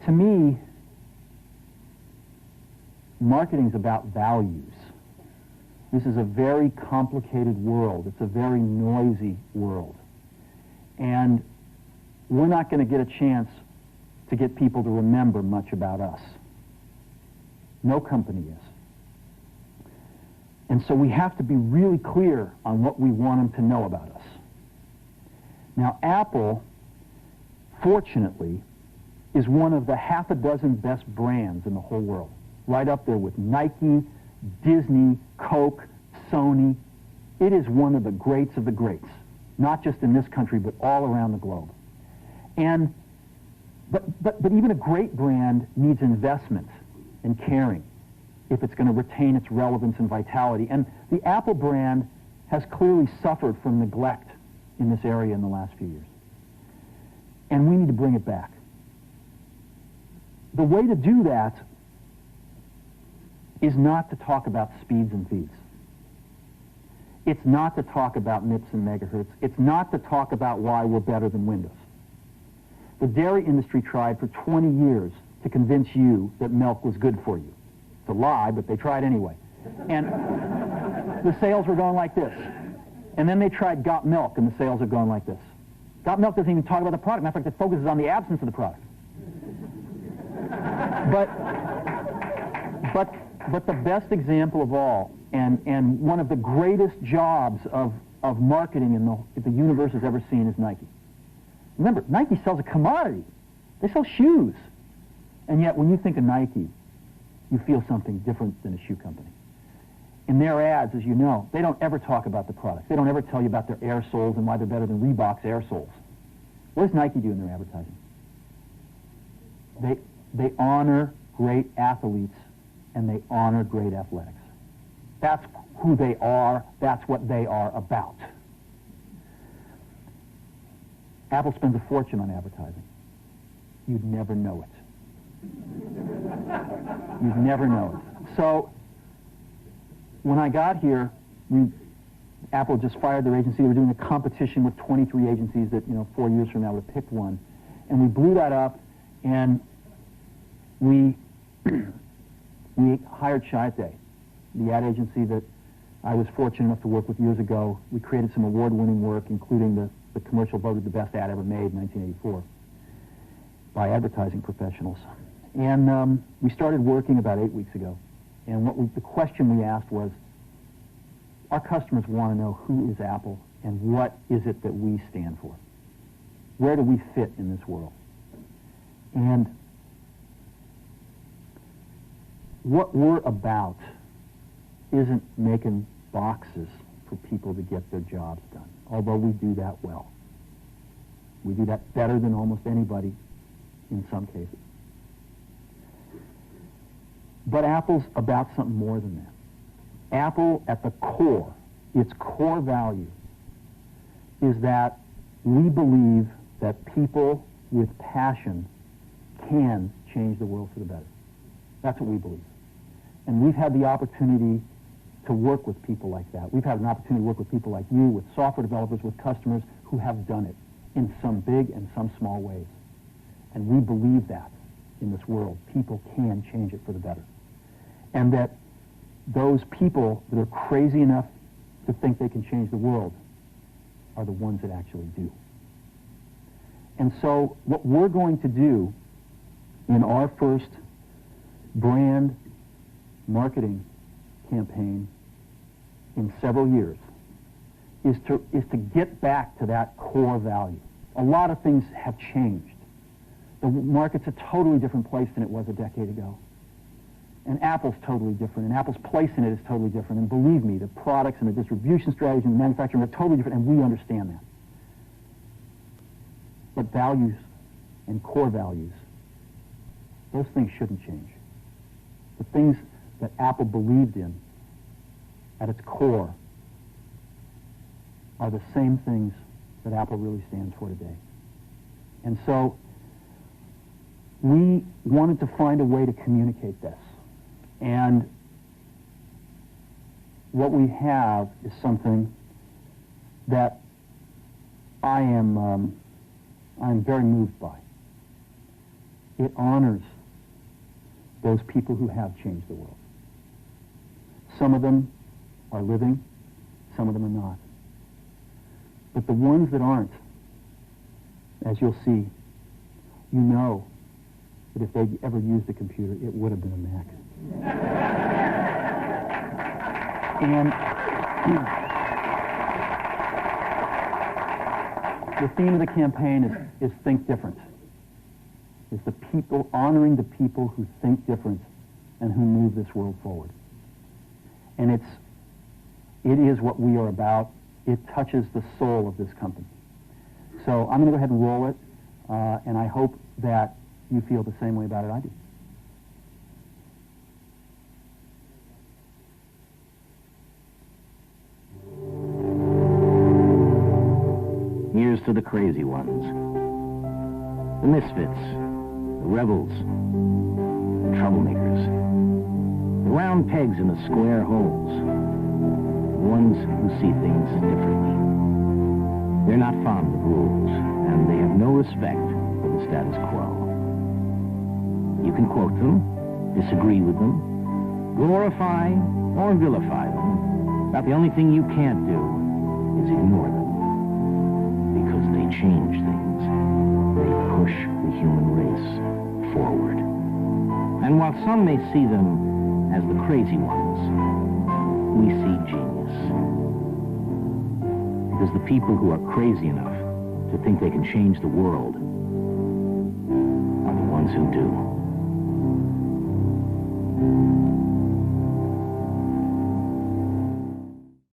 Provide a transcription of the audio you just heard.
To me, marketing is about values. This is a very complicated world. It's a very noisy world. And we're not going to get a chance to get people to remember much about us. No company is. And so we have to be really clear on what we want them to know about us. Now, Apple, fortunately, is one of the half a dozen best brands in the whole world. Right up there with Nike, Disney, Coke, Sony. It is one of the greats of the greats, not just in this country, but all around the globe. And but even a great brand needs investment and caring if it's going to retain its relevance and vitality. And the Apple brand has clearly suffered from neglect in this area in the last few years. And we need to bring it back. The way to do that is not to talk about speeds and feeds. It's not to talk about MIPS and megahertz. It's not to talk about why we're better than Windows. The dairy industry tried for 20 years to convince you that milk was good for you. It's a lie, but they tried anyway. And the sales were going like this. And then they tried Got Milk, and the sales are going like this. Got Milk doesn't even talk about the product. Matter of fact, it focuses on the absence of the product. But the best example of all, and one of the greatest jobs of marketing the universe has ever seen is Nike. Remember, Nike sells a commodity. They sell shoes. And yet, when you think of Nike, you feel something different than a shoe company. In their ads, as you know, they don't ever talk about the product. They don't ever tell you about their air soles and why they're better than Reebok's air soles. What does Nike do in their advertising? They honor great athletes and they honor great athletics. That's who they are. That's what they are about. Apple spends a fortune on advertising. You'd never know it. You'd never know it. So when I got here, Apple just fired their agency. They were doing a competition with 23 agencies that, 4 years from now would have picked one. And we blew that up, and we hired Chiat, the ad agency that I was fortunate enough to work with years ago. We created some award-winning work, including the commercial voted the best ad ever made in 1984 by advertising professionals. And we started working about 8 weeks ago. And the question we asked was, our customers want to know who is Apple and what is it that we stand for? Where do we fit in this world? And what we're about isn't making boxes for people to get their jobs done, although we do that well. We do that better than almost anybody in some cases. But Apple's about something more than that. Apple, at the core, its core value, is that we believe that people with passion can change the world for the better. That's what we believe. And we've had the opportunity to work with people like that. We've had an opportunity to work with people like you, with software developers, with customers who have done it in some big and some small ways. And we believe that in this world, people can change it for the better. And that those people that are crazy enough to think they can change the world are the ones that actually do. And so what we're going to do in our first brand marketing campaign in several years is to get back to that core value. A lot of things have changed. The market's a totally different place than it was a decade ago. And Apple's totally different, and Apple's place in it is totally different. And believe me, the products and the distribution strategy and the manufacturing are totally different, and we understand that. But values and core values, those things shouldn't change. The things that Apple believed in at its core are the same things that Apple really stands for today. And so we wanted to find a way to communicate this. And what we have is something that I'm very moved by. it honors those people who have changed the world. Some of them are living, some of them are not. But the ones that aren't, as you'll see, you know that if they'd ever used a computer, it would have been a Mac. And the theme of the campaign is Think Different. It's the people, honoring the people who think different and who move this world forward. And it is what we are about. It touches the soul of this company. So I'm going to go ahead and roll it, and I hope that you feel the same way about it I do. Here's to the crazy ones, the misfits, the rebels, the troublemakers, the round pegs in the square holes, the ones who see things differently. They're not fond of rules, and they have no respect for the status quo. You can quote them, disagree with them, glorify or vilify them, but the only thing you can't do is ignore them. Because they change things. They push the human race forward. And while some may see them as the crazy ones, we see genius. Because the people who are crazy enough to think they can change the world are the ones who do.